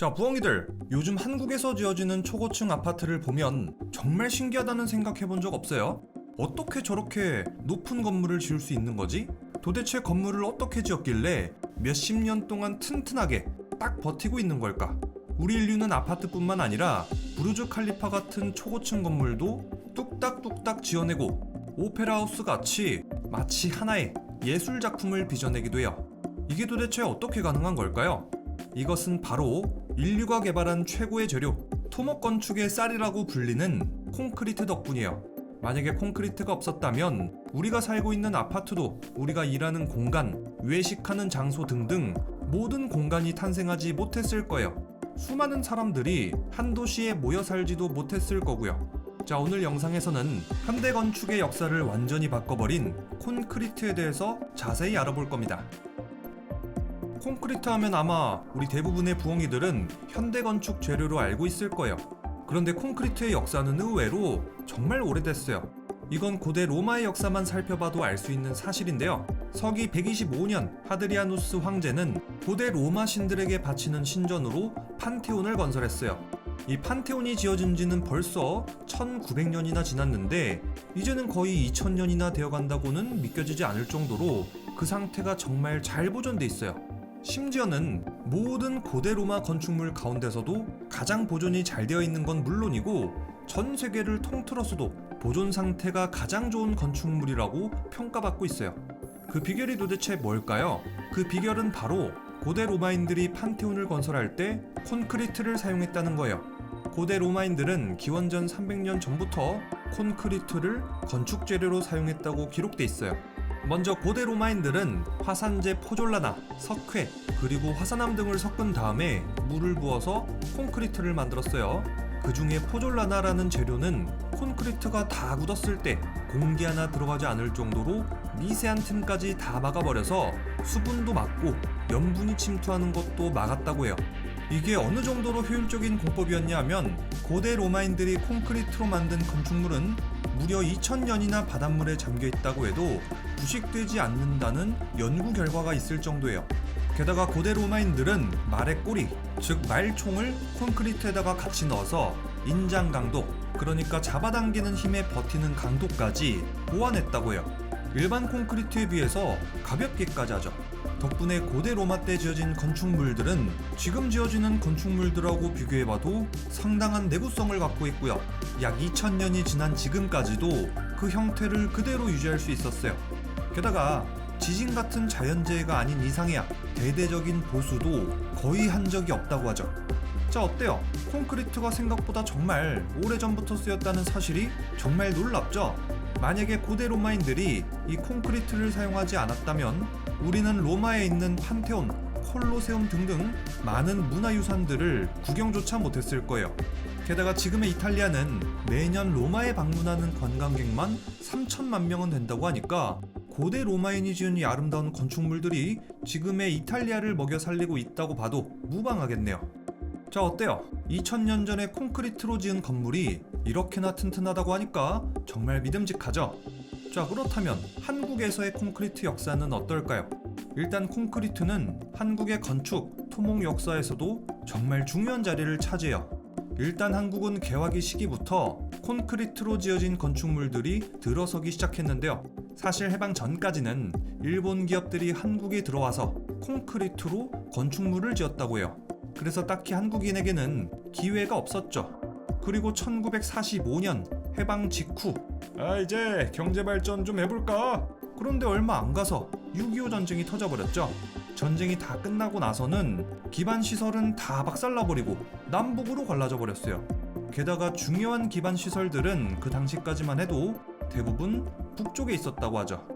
자, 부엉이들, 요즘 한국에서 지어지는 초고층 아파트를 보면 정말 신기하다는 생각해본 적 없어요? 어떻게 저렇게 높은 건물을 지을 수 있는 거지? 도대체 건물을 어떻게 지었길래 몇십 년 동안 튼튼하게 딱 버티고 있는 걸까? 우리 인류는 아파트뿐만 아니라 부르즈 칼리파 같은 초고층 건물도 뚝딱뚝딱 지어내고 오페라 하우스 같이 마치 하나의 예술 작품을 빚어내기도 해요. 이게 도대체 어떻게 가능한 걸까요? 이것은 바로 인류가 개발한 최고의 재료, 토목 건축의 쌀이라고 불리는 콘크리트 덕분이에요. 만약에 콘크리트가 없었다면 우리가 살고 있는 아파트도, 우리가 일하는 공간, 외식하는 장소 등등 모든 공간이 탄생하지 못했을 거예요. 수많은 사람들이 한 도시에 모여 살지도 못했을 거고요. 자, 오늘 영상에서는 현대 건축의 역사를 완전히 바꿔버린 콘크리트에 대해서 자세히 알아볼 겁니다. 콘크리트 하면 아마 우리 대부분의 부엉이들은 현대 건축 재료로 알고 있을 거예요. 그런데 콘크리트의 역사는 의외로 정말 오래됐어요. 이건 고대 로마의 역사만 살펴봐도 알 수 있는 사실인데요. 서기 125년 하드리아누스 황제는 고대 로마 신들에게 바치는 신전으로 판테온을 건설했어요. 이 판테온이 지어진 지는 벌써 1900년이나 지났는데 이제는 거의 2000년이나 되어간다고는 믿겨지지 않을 정도로 그 상태가 정말 잘 보존돼 있어요. 심지어는 모든 고대 로마 건축물 가운데서도 가장 보존이 잘 되어 있는 건 물론이고 전 세계를 통틀어서도 보존 상태가 가장 좋은 건축물이라고 평가받고 있어요. 그 비결이 도대체 뭘까요? 그 비결은 바로 고대 로마인들이 판테온을 건설할 때 콘크리트를 사용했다는 거예요. 고대 로마인들은 기원전 300년 전부터 콘크리트를 건축 재료로 사용했다고 기록돼 있어요. 먼저 고대 로마인들은 화산재 포졸라나, 석회, 그리고 화산암 등을 섞은 다음에 물을 부어서 콘크리트를 만들었어요. 그 중에 포졸라나라는 재료는 콘크리트가 다 굳었을 때 공기 하나 들어가지 않을 정도로 미세한 틈까지 다 막아버려서 수분도 막고 염분이 침투하는 것도 막았다고 해요. 이게 어느 정도로 효율적인 공법이었냐 하면 고대 로마인들이 콘크리트로 만든 건축물은 무려 2000년이나 바닷물에 잠겨 있다고 해도 부식되지 않는다는 연구 결과가 있을 정도예요. 게다가 고대 로마인들은 말의 꼬리, 즉 말총을 콘크리트에다가 같이 넣어서 인장 강도, 그러니까 잡아당기는 힘에 버티는 강도까지 보완했다고 해요. 일반 콘크리트에 비해서 가볍기까지 하죠. 덕분에 고대 로마 때 지어진 건축물들은 지금 지어지는 건축물들하고 비교해봐도 상당한 내구성을 갖고 있고요. 약 2000년이 지난 지금까지도 그 형태를 그대로 유지할 수 있었어요. 게다가 지진 같은 자연재해가 아닌 이상해야 대대적인 보수도 거의 한 적이 없다고 하죠. 자, 어때요? 콘크리트가 생각보다 정말 오래전부터 쓰였다는 사실이 정말 놀랍죠? 만약에 고대 로마인들이 이 콘크리트를 사용하지 않았다면 우리는 로마에 있는 판테온, 콜로세움 등등 많은 문화유산들을 구경조차 못했을 거예요. 게다가 지금의 이탈리아는 매년 로마에 방문하는 관광객만 3천만 명은 된다고 하니까 고대 로마인이 지은 이 아름다운 건축물들이 지금의 이탈리아를 먹여 살리고 있다고 봐도 무방하겠네요. 자, 어때요? 2000년 전에 콘크리트로 지은 건물이 이렇게나 튼튼하다고 하니까 정말 믿음직하죠? 자, 그렇다면 한국에서의 콘크리트 역사는 어떨까요? 일단 콘크리트는 한국의 건축, 토목 역사에서도 정말 중요한 자리를 차지해요. 일단 한국은 개화기 시기부터 콘크리트로 지어진 건축물들이 들어서기 시작했는데요. 사실 해방 전까지는 일본 기업들이 한국에 들어와서 콘크리트로 건축물을 지었다고 해요. 그래서 딱히 한국인에게는 기회가 없었죠. 그리고 1945년 해방 직후 이제 경제발전 좀 해볼까? 그런데 얼마 안 가서 6.25 전쟁이 터져버렸죠. 전쟁이 다 끝나고 나서는 기반시설은 다 박살나버리고 남북으로 갈라져 버렸어요. 게다가 중요한 기반시설들은 그 당시까지만 해도 대부분 북쪽에 있었다고 하죠.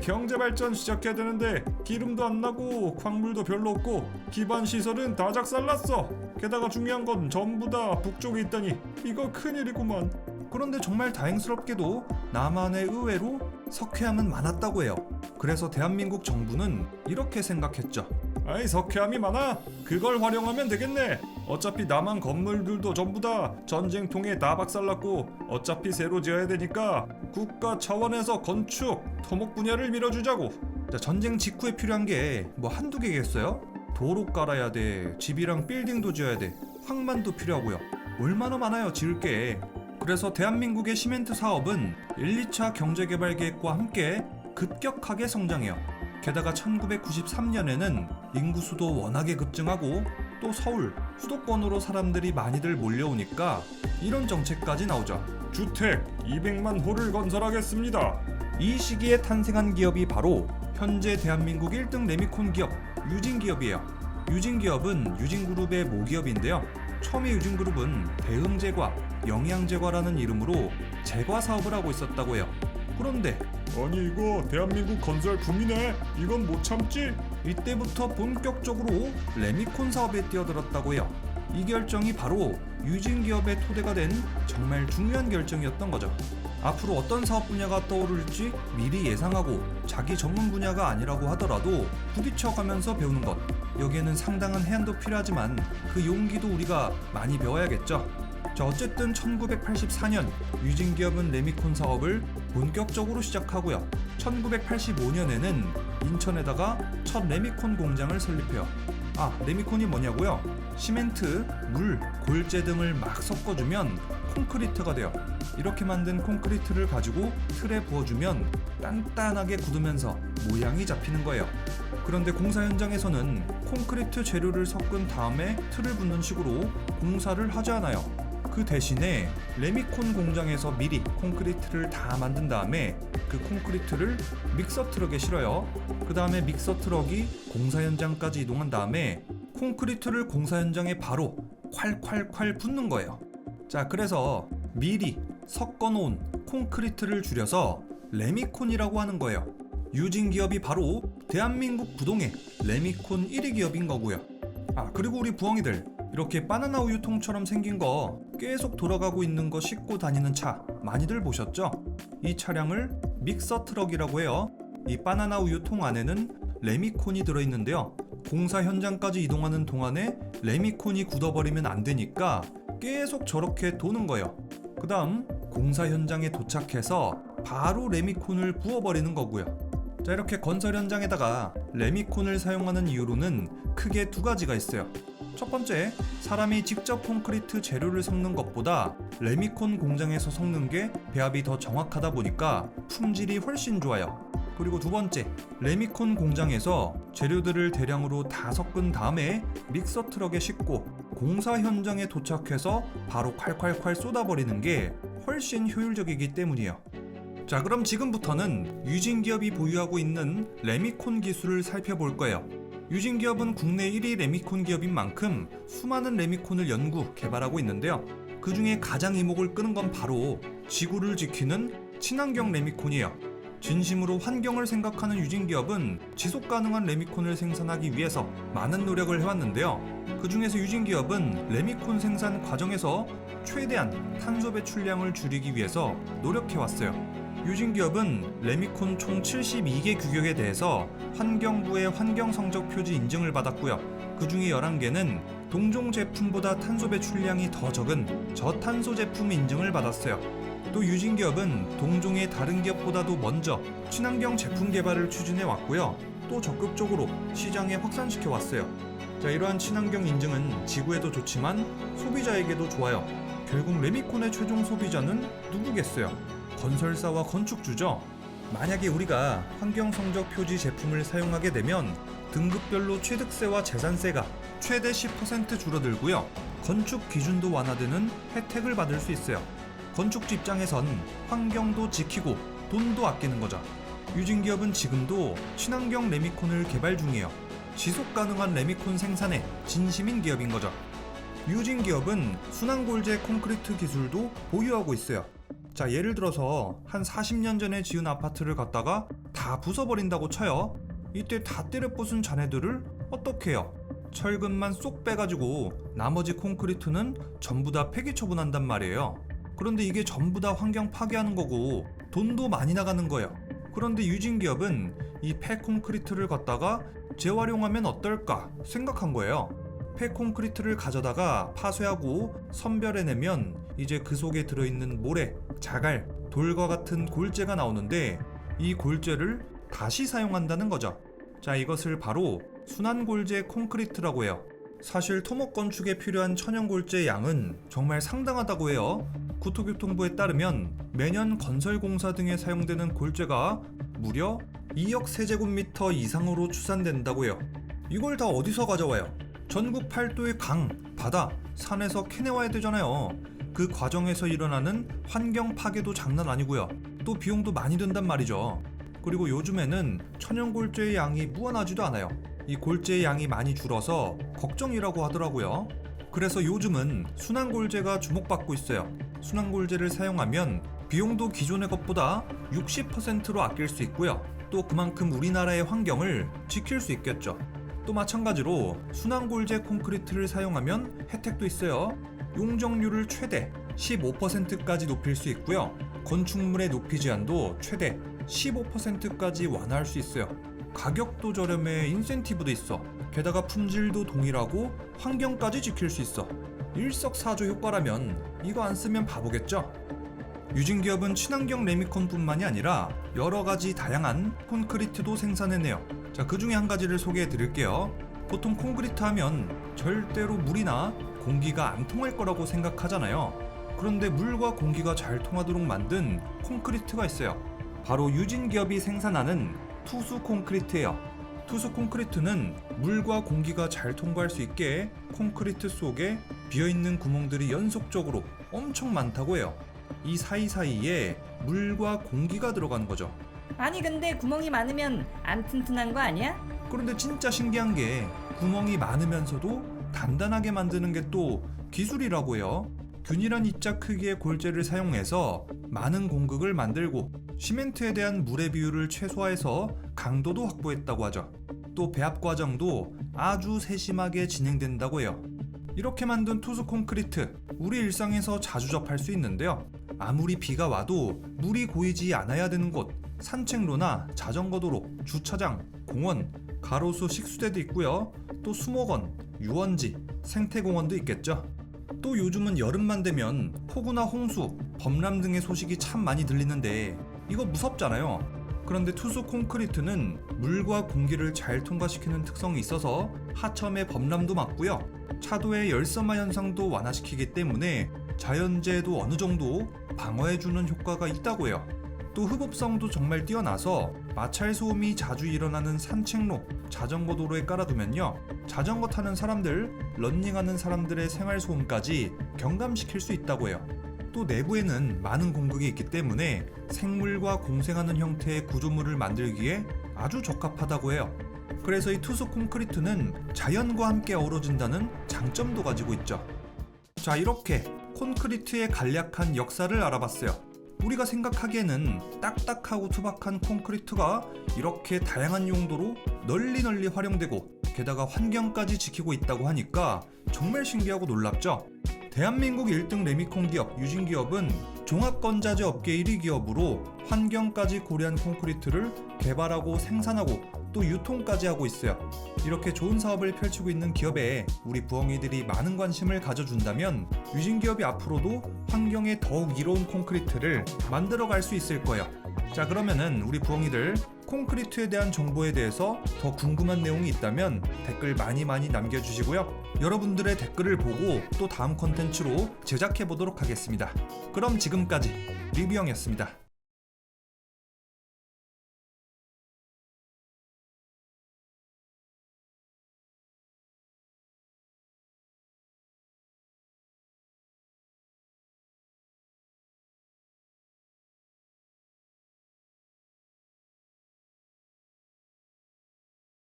경제발전 시작해야 되는데 기름도 안 나고 광물도 별로 없고 기반시설은 다 작살났어. 게다가 중요한 건 전부 다 북쪽에 있다니 이거 큰일이구만. 그런데 정말 다행스럽게도 남한에 의외로 석회암은 많았다고 해요. 그래서 대한민국 정부는 이렇게 생각했죠. 석회암이 많아? 그걸 활용하면 되겠네. 어차피 남한 건물들도 전부 다 전쟁통에 다 박살났고 어차피 새로 지어야 되니까 국가 차원에서 건축, 토목 분야를 밀어주자고. 자, 전쟁 직후에 필요한 게 뭐 한두 개겠어요? 도로 깔아야 돼, 집이랑 빌딩도 지어야 돼, 황만도 필요하고요. 얼마나 많아요, 지을 게. 그래서 대한민국의 시멘트 사업은 1, 2차 경제개발계획과 함께 급격하게 성장해요. 게다가 1993년에는 인구수도 워낙에 급증하고 또 서울, 수도권으로 사람들이 많이들 몰려오니까 이런 정책까지 나오죠. 주택 200만 호를 건설하겠습니다. 이 시기에 탄생한 기업이 바로 현재 대한민국 1등 레미콘 기업 유진기업이에요. 유진기업은 유진그룹의 모기업인데요. 처음에 유진그룹은 대응제과, 영양제과라는 이름으로 제과 사업을 하고 있었다고 해요. 그런데 아니 이거 대한민국 건설 붐이네. 이건 못 참지. 이때부터 본격적으로 레미콘 사업에 뛰어들었다고 해요. 이 결정이 바로 유진기업의 토대가 된 정말 중요한 결정이었던 거죠. 앞으로 어떤 사업 분야가 떠오를지 미리 예상하고 자기 전문 분야가 아니라고 하더라도 부딪혀가면서 배우는 것. 여기에는 상당한 해안도 필요하지만 그 용기도 우리가 많이 배워야겠죠. 자, 어쨌든 1984년 유진기업은 레미콘 사업을 본격적으로 시작하고요. 1985년에는 인천에다가 첫 레미콘 공장을 설립해요. 레미콘이 뭐냐고요? 시멘트, 물, 골재 등을 막 섞어주면 콘크리트가 돼요. 이렇게 만든 콘크리트를 가지고 틀에 부어주면 단단하게 굳으면서 모양이 잡히는 거예요. 그런데 공사 현장에서는 콘크리트 재료를 섞은 다음에 틀을 붓는 식으로 공사를 하지 않아요. 그 대신에 레미콘 공장에서 미리 콘크리트를 다 만든 다음에 그 콘크리트를 믹서 트럭에 실어요. 그 다음에 믹서 트럭이 공사 현장까지 이동한 다음에 콘크리트를 공사 현장에 바로 콸콸콸 붓는 거예요. 자, 그래서 미리 섞어놓은 콘크리트를 줄여서 레미콘이라고 하는 거예요. 유진기업이 바로 대한민국 부동의 레미콘 1위 기업인 거고요. 그리고 우리 부엉이들, 이렇게 바나나 우유통처럼 생긴 거 계속 돌아가고 있는 거 싣고 다니는 차 많이들 보셨죠? 이 차량을 믹서 트럭이라고 해요. 이 바나나 우유통 안에는 레미콘이 들어있는데요. 공사 현장까지 이동하는 동안에 레미콘이 굳어버리면 안 되니까 계속 저렇게 도는 거예요. 그 다음 공사 현장에 도착해서 바로 레미콘을 부어버리는 거고요. 자, 이렇게 건설 현장에다가 레미콘을 사용하는 이유로는 크게 두 가지가 있어요. 첫 번째, 사람이 직접 콘크리트 재료를 섞는 것보다 레미콘 공장에서 섞는 게 배합이 더 정확하다 보니까 품질이 훨씬 좋아요. 그리고 두 번째, 레미콘 공장에서 재료들을 대량으로 다 섞은 다음에 믹서 트럭에 싣고 공사 현장에 도착해서 바로 콸콸콸 쏟아버리는 게 훨씬 효율적이기 때문이에요. 자, 그럼 지금부터는 유진기업이 보유하고 있는 레미콘 기술을 살펴볼 거예요. 유진기업은 국내 1위 레미콘 기업인 만큼 수많은 레미콘을 연구, 개발하고 있는데요. 그 중에 가장 이목을 끄는 건 바로 지구를 지키는 친환경 레미콘이에요. 진심으로 환경을 생각하는 유진기업은 지속가능한 레미콘을 생산하기 위해서 많은 노력을 해왔는데요. 그 중에서 유진기업은 레미콘 생산 과정에서 최대한 탄소 배출량을 줄이기 위해서 노력해왔어요. 유진기업은 레미콘 총 72개 규격에 대해서 환경부의 환경성적 표지 인증을 받았고요. 그 중에 11개는 동종 제품보다 탄소 배출량이 더 적은 저탄소 제품 인증을 받았어요. 또 유진기업은 동종의 다른 기업보다도 먼저 친환경 제품 개발을 추진해 왔고요. 또 적극적으로 시장에 확산시켜 왔어요. 자, 이러한 친환경 인증은 지구에도 좋지만 소비자에게도 좋아요. 결국 레미콘의 최종 소비자는 누구겠어요? 건설사와 건축주죠. 만약에 우리가 환경성적 표지 제품을 사용하게 되면 등급별로 취득세와 재산세가 최대 10% 줄어들고요. 건축 기준도 완화되는 혜택을 받을 수 있어요. 건축주 입장에선 환경도 지키고 돈도 아끼는 거죠. 유진기업은 지금도 친환경 레미콘을 개발 중이에요. 지속가능한 레미콘 생산에 진심인 기업인 거죠. 유진기업은 순환골재 콘크리트 기술도 보유하고 있어요. 자, 예를 들어서 한 40년 전에 지은 아파트를 갖다가 다 부숴버린다고 쳐요. 이때 다 때려 부순 자네들을 어떻게 해요? 철근만 쏙 빼가지고 나머지 콘크리트는 전부 다 폐기 처분한단 말이에요. 그런데 이게 전부 다 환경 파괴하는 거고 돈도 많이 나가는 거예요. 그런데 유진기업은 이 폐콘크리트를 갖다가 재활용하면 어떨까 생각한 거예요. 폐콘크리트를 가져다가 파쇄하고 선별해내면 이제 그 속에 들어있는 모래, 자갈, 돌과 같은 골재가 나오는데 이 골재를 다시 사용한다는 거죠. 자, 이것을 바로 순환골재 콘크리트라고 해요. 사실 토목 건축에 필요한 천연골재의 양은 정말 상당하다고 해요. 국토교통부에 따르면 매년 건설공사 등에 사용되는 골재가 무려 2억 세제곱미터 이상으로 추산된다고 해요. 이걸 다 어디서 가져와요? 전국 팔도의 강, 바다, 산에서 캐내와야 되잖아요. 그 과정에서 일어나는 환경 파괴도 장난 아니고요. 또 비용도 많이 든단 말이죠. 그리고 요즘에는 천연골재의 양이 무한하지도 않아요. 이 골재의 양이 많이 줄어서 걱정이라고 하더라고요. 그래서 요즘은 순환골재가 주목받고 있어요. 순환골재를 사용하면 비용도 기존의 것보다 60%로 아낄 수 있고요. 또 그만큼 우리나라의 환경을 지킬 수 있겠죠. 또 마찬가지로 순환골재 콘크리트를 사용하면 혜택도 있어요. 용적률을 최대 15%까지 높일 수 있고요. 건축물의 높이 제한도 최대 15%까지 완화할 수 있어요. 가격도 저렴해, 인센티브도 있어. 게다가 품질도 동일하고 환경까지 지킬 수 있어. 일석사조 효과라면 이거 안 쓰면 바보겠죠? 유진기업은 친환경 레미콘뿐만이 아니라 여러 가지 다양한 콘크리트도 생산해내요. 자, 그 중에 한 가지를 소개해 드릴게요. 보통 콘크리트 하면 절대로 물이나 공기가 안 통할 거라고 생각하잖아요. 그런데 물과 공기가 잘 통하도록 만든 콘크리트가 있어요. 바로 유진기업이 생산하는 투수 콘크리트예요. 투수 콘크리트는 물과 공기가 잘 통과할 수 있게 콘크리트 속에 비어있는 구멍들이 연속적으로 엄청 많다고 해요. 이 사이사이에 물과 공기가 들어가는 거죠. 아니 근데 구멍이 많으면 안 튼튼한 거 아니야? 그런데 진짜 신기한 게 구멍이 많으면서도 단단하게 만드는 게 또 기술이라고 해요. 균일한 입자 크기의 골재를 사용해서 많은 공극을 만들고 시멘트에 대한 물의 비율을 최소화해서 강도도 확보했다고 하죠. 또 배합 과정도 아주 세심하게 진행된다고 해요. 이렇게 만든 투수 콘크리트, 우리 일상에서 자주 접할 수 있는데요. 아무리 비가 와도 물이 고이지 않아야 되는 곳, 산책로나 자전거 도로, 주차장, 공원, 가로수 식수대도 있고요. 또 수목원, 유원지, 생태공원도 있겠죠. 또 요즘은 여름만 되면 폭우나 홍수, 범람 등의 소식이 참 많이 들리는데 이거 무섭잖아요. 그런데 투수 콘크리트는 물과 공기를 잘 통과시키는 특성이 있어서 하천의 범람도 막고요. 차도의 열섬화 현상도 완화시키기 때문에 자연재해도 어느 정도 방어해주는 효과가 있다고 해요. 또 흡입성도 정말 뛰어나서 마찰 소음이 자주 일어나는 산책로, 자전거 도로에 깔아두면요. 자전거 타는 사람들, 런닝하는 사람들의 생활 소음까지 경감시킬 수 있다고 해요. 또 내부에는 많은 공극이 있기 때문에 생물과 공생하는 형태의 구조물을 만들기에 아주 적합하다고 해요. 그래서 이 투수 콘크리트는 자연과 함께 어우러진다는 장점도 가지고 있죠. 자, 이렇게 콘크리트의 간략한 역사를 알아봤어요. 우리가 생각하기에는 딱딱하고 투박한 콘크리트가 이렇게 다양한 용도로 널리 활용되고 게다가 환경까지 지키고 있다고 하니까 정말 신기하고 놀랍죠? 대한민국 1등 레미콘 기업 유진기업은 종합건자재 업계 1위 기업으로 환경까지 고려한 콘크리트를 개발하고 생산하고 또 유통까지 하고 있어요. 이렇게 좋은 사업을 펼치고 있는 기업에 우리 부엉이들이 많은 관심을 가져준다면 유진기업이 앞으로도 환경에 더욱 이로운 콘크리트를 만들어갈 수 있을 거예요. 자, 그러면은 우리 부엉이들 콘크리트에 대한 정보에 대해서 더 궁금한 내용이 있다면 댓글 많이 남겨주시고요. 여러분들의 댓글을 보고 또 다음 컨텐츠로 제작해 보도록 하겠습니다. 그럼 지금까지 리뷰형이었습니다.